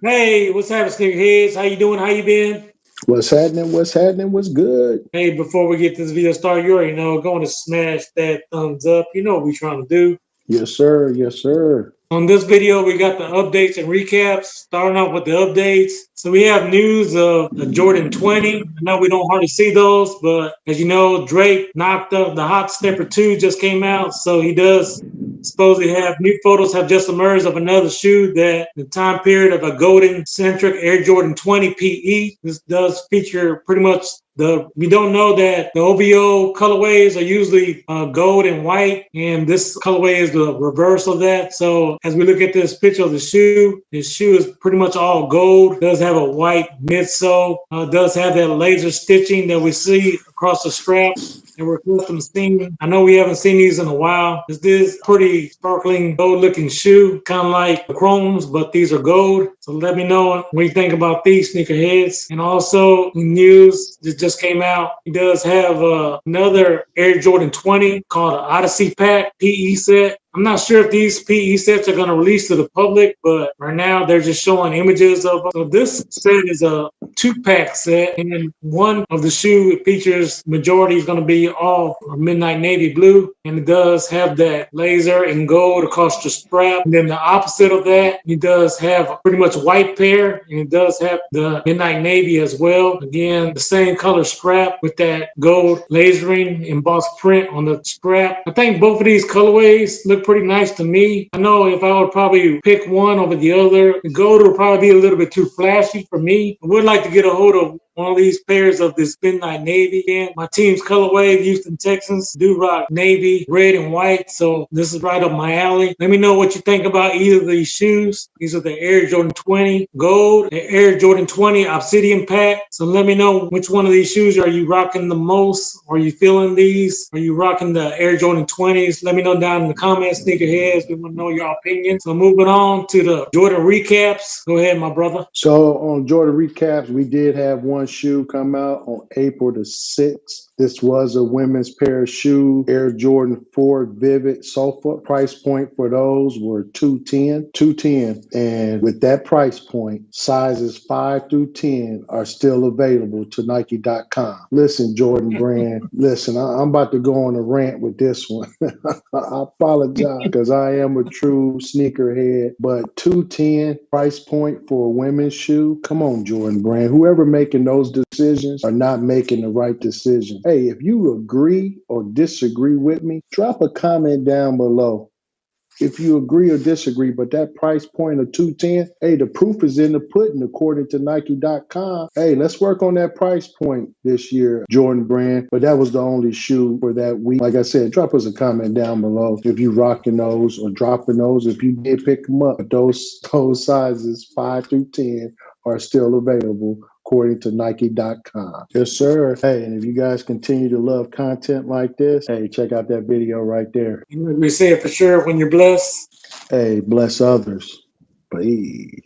Hey, what's happening, sneakerheads? How you doing? How you been? What's happening? What's happening? What's good? Hey, before we get this video started, you already know, going to smash that thumbs up. You know what we're trying to do. Yes, sir. Yes, sir. On this video, we got the updates and recaps. Starting off with the updates. So we have news of the Jordan 20. I know we don't hardly see those, but as you know, Drake knocked up the Hot Stepper 2 just came out. So he does supposedly have new photos have just emerged of another shoe that the time period of a golden-centric Air Jordan 20 PE. This does feature pretty much we don't know that the OVO colorways are usually gold and white, and this colorway is the reverse of that. So as we look at this picture of the shoe, this shoe is pretty much all gold. Does have a white midsole. Does have that laser stitching that we see across the strap. And we're custom seeing. I know we haven't seen these in a while. This is pretty sparkling gold looking shoe, kind of like the chromes, but these are gold. So let me know what you think about these sneakerheads. And also news that just came out. He does have another Air Jordan 20 called an Odyssey Pack PE set. I'm not sure if these PE sets are going to release to the public, but right now they're just showing images of them. So this set is a 2-pack set, and one of the shoe features majority is going to be all midnight navy blue, and it does have that laser and gold across the strap. And then the opposite of that, it does have a pretty much white pair, and it does have the midnight navy as well. Again, the same color strap with that gold lasering embossed print on the strap. I think both of these colorways look pretty nice to me. I know if I would probably pick one over the other, the gold would probably be a little bit too flashy for me. I would like to get a hold of one of these pairs of this midnight navy. Again, my team's colorway, the Houston Texans, do rock navy, red and white. So this is right up my alley. Let me know what you think about either of these shoes. These are the Air Jordan 20 Gold, the Air Jordan 20 Obsidian Pack. So let me know which one of these shoes are you rocking the most? Are you feeling these? Are you rocking the Air Jordan 20s? Let me know down in the comments, sneakerheads. We want to know your opinion. So moving on to the Jordan recaps. Go ahead, my brother. So on Jordan recaps, we did have one shoe come out on April the 6th. This was a women's pair of shoes, Air Jordan 4 Vivid Sulfur. Price point for those were $210. And with that price point, sizes 5 through 10 are still available to Nike.com. Listen, Jordan Brand, listen, I'm about to go on a rant with this one. I apologize because I am a true sneakerhead, but 210 price point for a women's shoe. Come on, Jordan Brand. Whoever making those decisions are not making the right decision. Hey, if you agree or disagree with me, drop a comment down below. If you agree or disagree, but that price point of 210, hey, the proof is in the pudding according to Nike.com. Hey, let's work on that price point this year, Jordan Brand. But that was the only shoe for that week. Like I said, drop us a comment down below if you rocking those or dropping those. If you did pick them up, those sizes 5 through 10 are still available according to Nike.com. Yes, sir. Hey, and if you guys continue to love content like this, hey, check out that video right there. We say it for sure when you're blessed. Hey, bless others. Please.